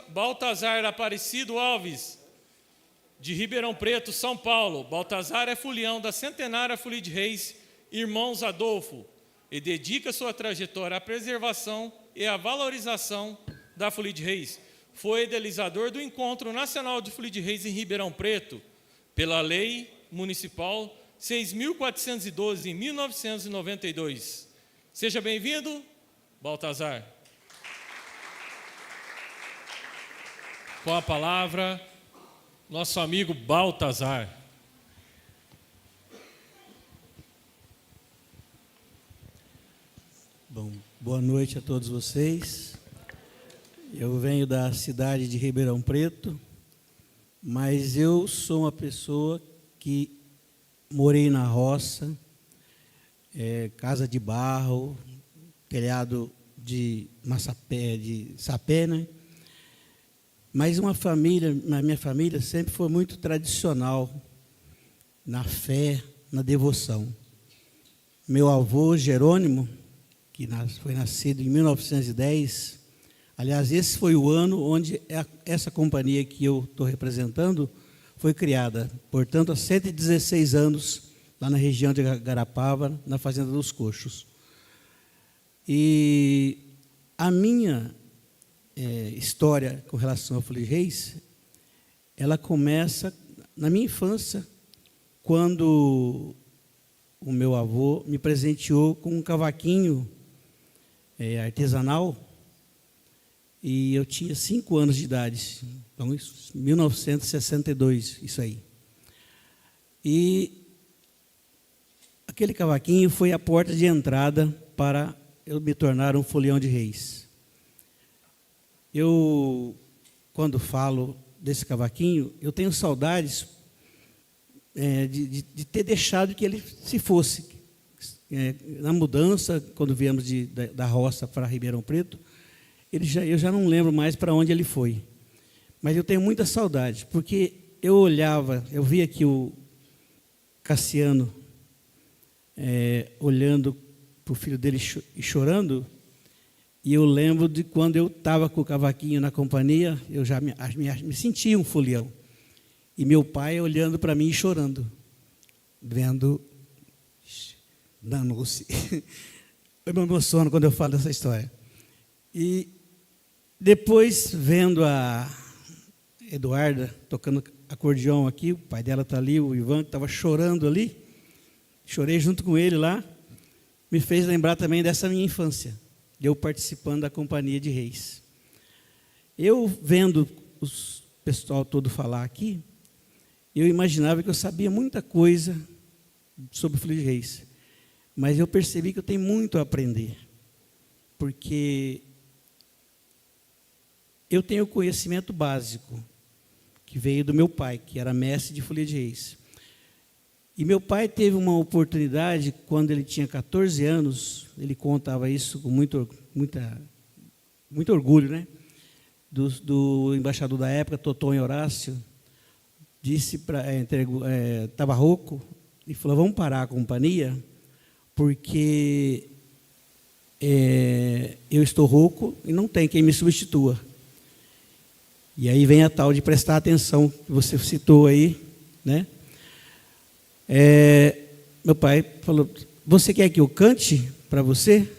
Baltazar Aparecido Alves, de Ribeirão Preto, São Paulo. Baltazar é folião da centenária Folia de Reis Irmãos Adolfo e dedica sua trajetória à preservação e à valorização da Folia de Reis. Foi idealizador do Encontro Nacional de Folia de Reis em Ribeirão Preto, pela Lei Municipal 6.412, em 1992. Seja bem-vindo, Baltazar. Com a palavra, nosso amigo Baltazar. Bom, boa noite a todos vocês. Eu venho da cidade de Ribeirão Preto, mas eu sou uma pessoa que morei na roça, casa de barro, telhado de massapé, de sapé, né? Mas na minha família sempre foi muito tradicional na fé, na devoção. Meu avô Jerônimo, que foi nascido em 1910, aliás, esse foi o ano onde essa companhia que eu estou representando foi criada, portanto, há 116 anos, lá na região de Garapava, na Fazenda dos Coxos. E a minha história com relação ao Folia de Reis, ela começa na minha infância, quando o meu avô me presenteou com um cavaquinho artesanal, e eu tinha 5 anos de idade, então, 1962, isso aí. E aquele cavaquinho foi a porta de entrada para eu me tornar um folião de reis. Eu, quando falo desse cavaquinho, eu tenho saudades de ter deixado que ele se fosse. Na mudança, quando viemos da roça para Ribeirão Preto, eu já não lembro mais para onde ele foi. Mas eu tenho muita saudade, porque eu olhava, eu via aqui o Cassiano olhando para o filho dele e chorando, e eu lembro de quando eu estava com o cavaquinho na companhia, eu já me sentia um folião. E meu pai olhando para mim e chorando, vendo... danou-se. Eu me emociono quando eu falo dessa história. E depois, vendo a Eduarda tocando acordeão aqui, o pai dela está ali, o Ivan, que estava chorando ali, chorei junto com ele lá, me fez lembrar também dessa minha infância, eu participando da Companhia de Reis. Eu, vendo o pessoal todo falar aqui, eu imaginava que eu sabia muita coisa sobre o Folia de Reis, mas eu percebi que eu tenho muito a aprender, porque eu tenho conhecimento básico, que veio do meu pai, que era mestre de Folia de Reis. E meu pai teve uma oportunidade, quando ele tinha 14 anos, ele contava isso com muito orgulho, né? Do embaixador da época, Totonho Horácio, disse estava rouco, e falou, vamos parar a companhia, porque eu estou rouco e não tem quem me substitua. E aí vem a tal de prestar atenção, que você citou aí, né? Meu pai falou, você quer que eu cante para você?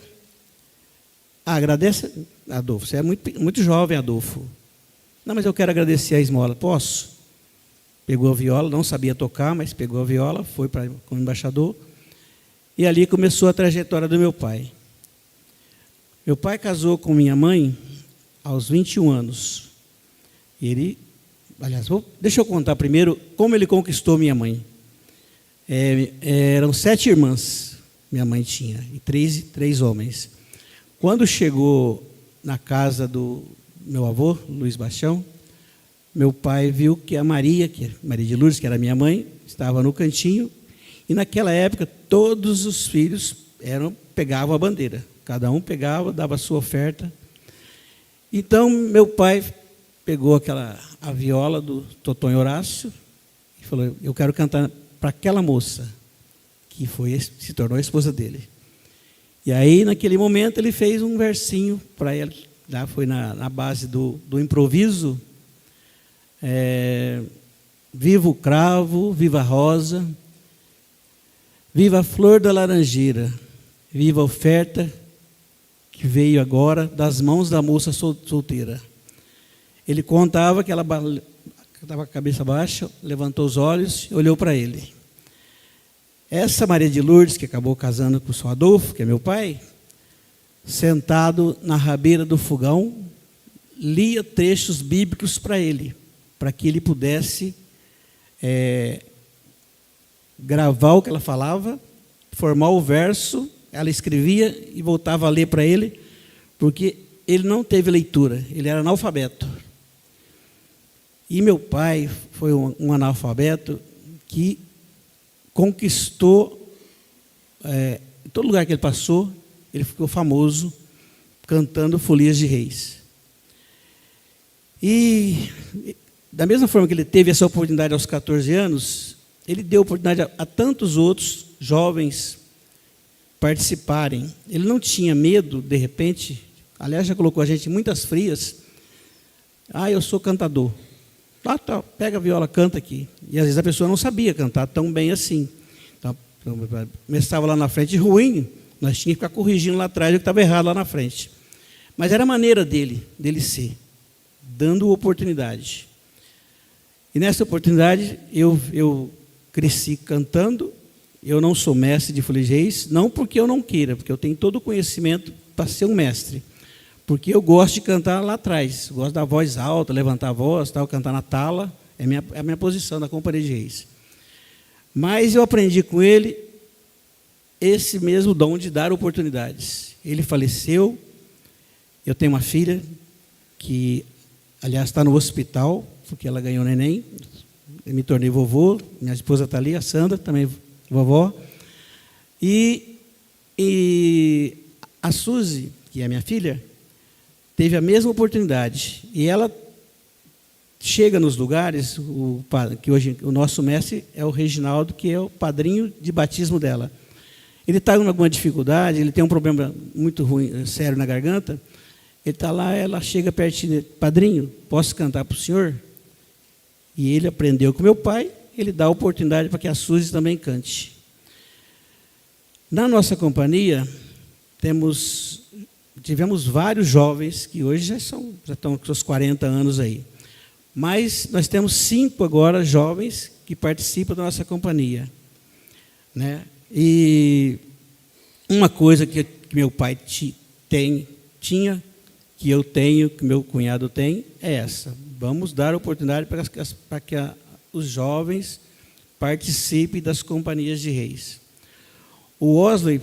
Agradece, Adolfo, você é muito jovem, Adolfo. Não, mas eu quero agradecer a esmola, posso? Pegou a viola, não sabia tocar, mas pegou a viola, foi como embaixador, e ali começou a trajetória do meu pai. Meu pai casou com minha mãe aos 21 anos. Deixa eu contar primeiro como ele conquistou minha mãe. Eram 7 irmãs, minha mãe tinha, e 3 homens. Quando chegou na casa do meu avô, Luiz Bastião, meu pai viu que a Maria de Lourdes, que era minha mãe, estava no cantinho, e naquela época todos os filhos pegavam a bandeira, cada um pegava, dava a sua oferta. Então meu pai pegou a viola do Totonho Horácio e falou, eu quero cantar para aquela moça, que se tornou a esposa dele. E aí, naquele momento, ele fez um versinho para ela Lá foi na base do improviso. Viva o cravo, viva a rosa, viva a flor da laranjeira, viva a oferta que veio agora das mãos da moça solteira. Ele contava que ela estava com a cabeça baixa, levantou os olhos e olhou para ele. Essa Maria de Lourdes, que acabou casando com o seu Adolfo, que é meu pai, sentado na rabeira do fogão, lia trechos bíblicos para ele, para que ele pudesse gravar o que ela falava, formar o verso, ela escrevia e voltava a ler para ele, porque ele não teve leitura, ele era analfabeto. E meu pai foi um analfabeto que conquistou, em todo lugar que ele passou, ele ficou famoso cantando Folias de Reis. E, da mesma forma que ele teve essa oportunidade aos 14 anos, ele deu oportunidade a tantos outros jovens participarem. Ele não tinha medo, de repente, aliás, já colocou a gente em muitas frias. Eu sou cantador. Tá, pega a viola, canta aqui. E às vezes a pessoa não sabia cantar tão bem assim. Então, estava lá na frente ruim, nós tínhamos que ficar corrigindo lá atrás o que estava errado lá na frente. Mas era a maneira dele ser, dando oportunidade. E nessa oportunidade, eu cresci cantando. Eu não sou mestre de Folias de Reis, não porque eu não queira, porque eu tenho todo o conhecimento para ser um mestre. Porque eu gosto de cantar lá atrás, gosto da voz alta, levantar a voz, tal, cantar na tala, é a minha posição da Companhia de Reis. Mas eu aprendi com ele esse mesmo dom de dar oportunidades. Ele faleceu, eu tenho uma filha que, aliás, está no hospital, porque ela ganhou neném, eu me tornei vovô, minha esposa está ali, a Sandra, também vovó, e a Suzy, que é minha filha, teve a mesma oportunidade, e ela chega nos lugares, que hoje o nosso mestre é o Reginaldo, que é o padrinho de batismo dela. Ele está com alguma dificuldade, ele tem um problema muito ruim, sério na garganta, ele está lá, ela chega pertinho, padrinho, posso cantar para o senhor? E ele aprendeu com meu pai, ele dá a oportunidade para que a Suzy também cante. Na nossa companhia, tivemos vários jovens que hoje já estão com seus 40 anos aí. Mas nós temos 5 agora jovens que participam da nossa companhia. Né? E uma coisa que meu pai tinha, que eu tenho, que meu cunhado tem, é essa. Vamos dar oportunidade para que os jovens participem das companhias de reis. O Osley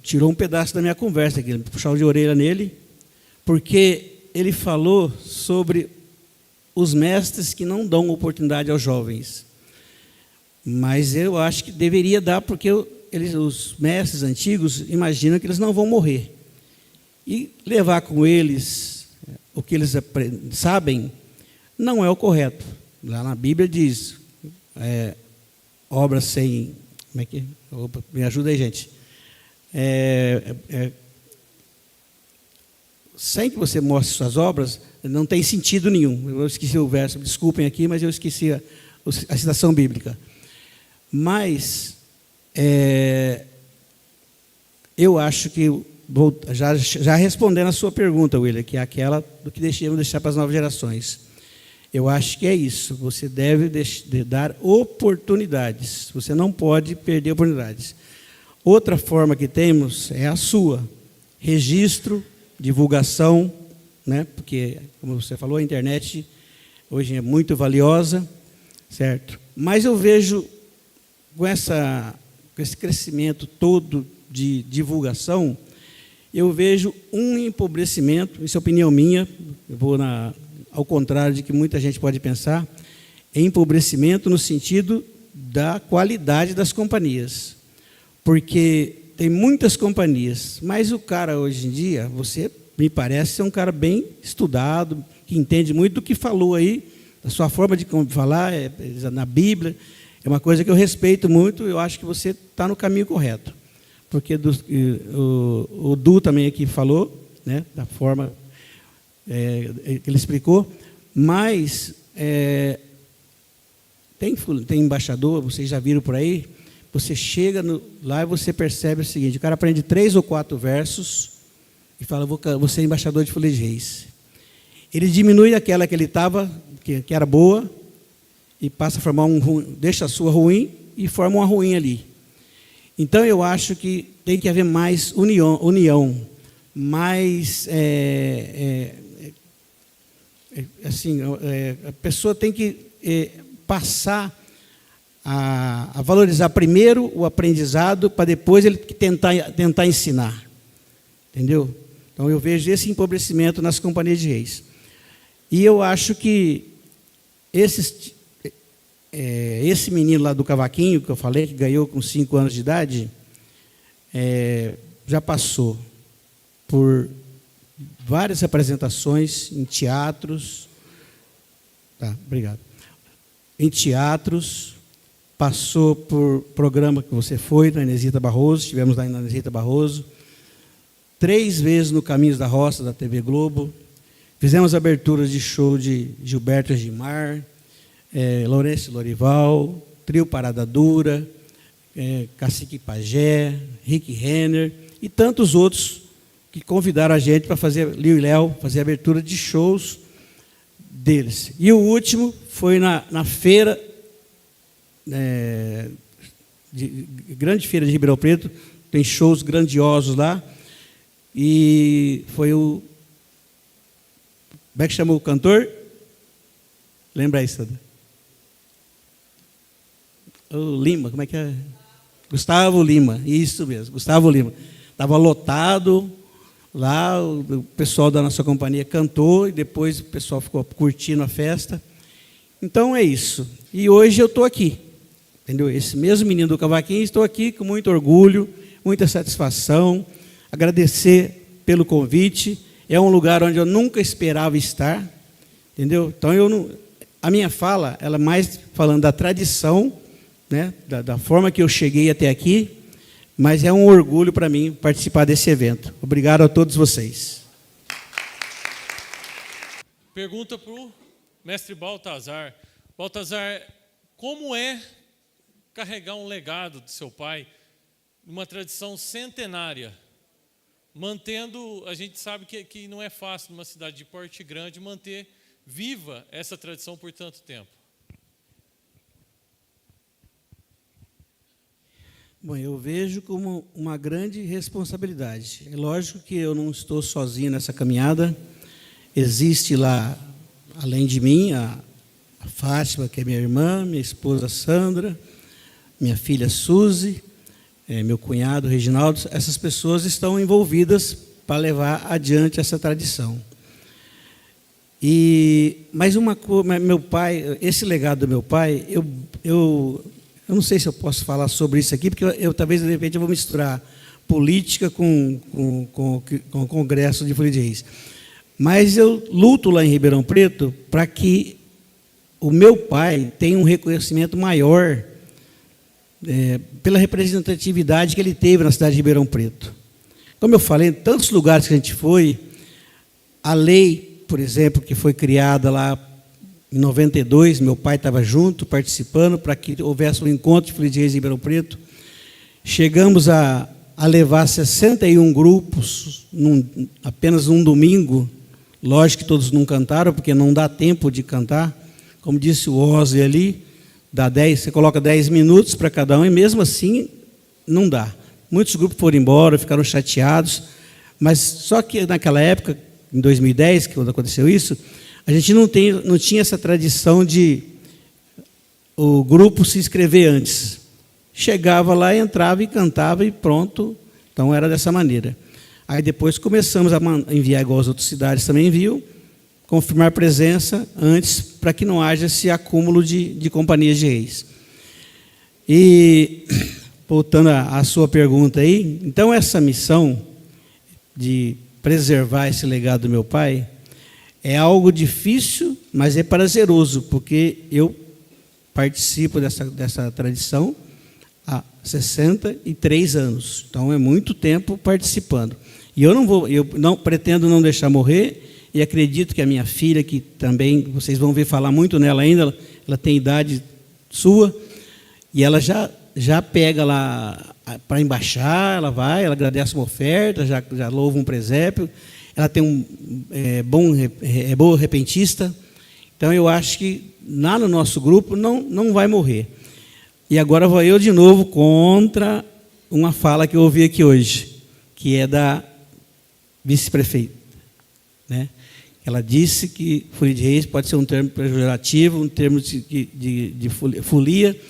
tirou um pedaço da minha conversa aqui, puxar de orelha nele, porque ele falou sobre os mestres que não dão oportunidade aos jovens. Mas eu acho que deveria dar, porque os mestres antigos imaginam que eles não vão morrer. E levar com eles o que eles sabem não é o correto. Lá na Bíblia diz, obras sem... Como é que é? Opa, me ajuda aí, gente. Sem que você mostre suas obras, não tem sentido nenhum. Eu esqueci o verso, desculpem aqui, mas eu esqueci a citação bíblica. Mas eu acho que, já respondendo a sua pergunta, William, que é aquela do que devemos deixar para as novas gerações. Eu acho que é isso, você deve dar oportunidades, você não pode perder oportunidades. Outra forma que temos é a sua, registro, divulgação, né? Porque, como você falou, a internet hoje é muito valiosa, certo? Mas eu vejo, com esse crescimento todo de divulgação, eu vejo um empobrecimento, isso é opinião minha, eu vou ao contrário de que muita gente pode pensar, empobrecimento no sentido da qualidade das companhias. Porque tem muitas companhias, mas o cara hoje em dia, você me parece ser um cara bem estudado, que entende muito do que falou aí, da sua forma de falar, na Bíblia, é uma coisa que eu respeito muito, eu acho que você está no caminho correto. Porque o Du também aqui falou, né, da forma... que ele explicou, mas tem embaixador, vocês já viram por aí, você chega lá e você percebe o seguinte, o cara aprende 3 ou 4 versos e fala, vou ser embaixador de Folia de Reis. Ele diminui aquela que ele estava, que era boa, e passa a formar deixa a sua ruim e forma uma ruim ali. Então, eu acho que tem que haver mais união mais... a pessoa tem que passar a valorizar primeiro o aprendizado, para depois ele tentar ensinar. Entendeu? Então, eu vejo esse empobrecimento nas companhias de reis. E eu acho que esse menino lá do cavaquinho, que eu falei, que ganhou com 5 anos de idade, já passou por várias apresentações em teatros. Tá, obrigado. Em teatros, passou por programa que você foi, na Inesita Barroso, estivemos lá na Inesita Barroso, 3 vezes no Caminhos da Roça, da TV Globo, fizemos aberturas de show de Gilberto Gimar, Lourenço Lorival, Trio Parada Dura, Cacique Pajé, Rick Renner e tantos outros que convidaram a gente para fazer, Liu e Léo, fazer abertura de shows deles. E o último foi na feira, grande feira de Ribeirão Preto, tem shows grandiosos lá, e foi o... Como é que chamou o cantor? Lembra aí, Sandra? O Lima, como é que é? Gustavo Lima, isso mesmo, Gustavo Lima. Estava lotado, lá o pessoal da nossa companhia cantou, e depois o pessoal ficou curtindo a festa. Então é isso. E hoje eu estou aqui, entendeu? Esse mesmo menino do cavaquinho, estou aqui com muito orgulho, muita satisfação, agradecer pelo convite. É um lugar onde eu nunca esperava estar, entendeu? Então a minha fala, ela é mais falando da tradição, né, da forma que eu cheguei até aqui, mas é um orgulho para mim participar desse evento. Obrigado a todos vocês. Pergunta para o mestre Baltazar. Baltazar, como é carregar um legado do seu pai, numa tradição centenária, mantendo, a gente sabe que não é fácil numa cidade de porte grande manter viva essa tradição por tanto tempo? Bom, eu vejo como uma grande responsabilidade. É lógico que eu não estou sozinho nessa caminhada. Existe lá, além de mim, a Fátima, que é minha irmã, minha esposa Sandra, minha filha Suzy, meu cunhado Reginaldo. Essas pessoas estão envolvidas para levar adiante essa tradição. Mas meu pai, esse legado do meu pai, eu não sei se eu posso falar sobre isso aqui, porque talvez, de repente, eu vou misturar política com o Congresso de Folia de Reis. Mas eu luto lá em Ribeirão Preto para que o meu pai tenha um reconhecimento maior pela representatividade que ele teve na cidade de Ribeirão Preto. Como eu falei, em tantos lugares que a gente foi, a lei, por exemplo, que foi criada lá em 92, meu pai estava junto, participando, para que houvesse um encontro de Folia de Reis em Ribeirão Preto. Chegamos a levar 61 grupos, apenas num domingo. Lógico que todos não cantaram, porque não dá tempo de cantar. Como disse o Ozzy ali, você coloca 10 minutos para cada um, e mesmo assim não dá. Muitos grupos foram embora, ficaram chateados, mas só que naquela época, em 2010, quando aconteceu isso, a gente não tinha essa tradição de o grupo se inscrever antes. Chegava lá, entrava e cantava e pronto. Então era dessa maneira. Aí depois começamos a enviar, igual as outras cidades também enviam, confirmar presença antes, para que não haja esse acúmulo de companhias de reis. E, voltando à sua pergunta aí, então essa missão de preservar esse legado do meu pai é algo difícil, mas é prazeroso, porque eu participo dessa tradição há 63 anos. Então é muito tempo participando. E eu não pretendo não deixar morrer e acredito que a minha filha, que também, vocês vão ver falar muito nela ainda, ela tem idade sua, e ela já pega lá para embaixar, ela agradece uma oferta, já louva um presépio, ela tem boa repentista, então eu acho que lá no nosso grupo não vai morrer. E agora vou eu de novo contra uma fala que eu ouvi aqui hoje, que é da vice-prefeita, né? Ela disse que folia de reis pode ser um termo pejorativo, um termo de folia,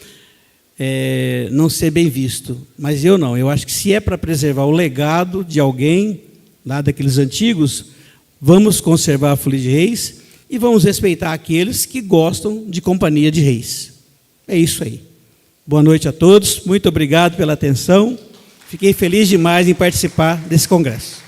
não ser bem visto. Mas eu não, eu acho que se é para preservar o legado de alguém, lá daqueles antigos, vamos conservar a folia de reis e vamos respeitar aqueles que gostam de companhia de reis. É isso aí. Boa noite a todos, muito obrigado pela atenção. Fiquei feliz demais em participar desse congresso.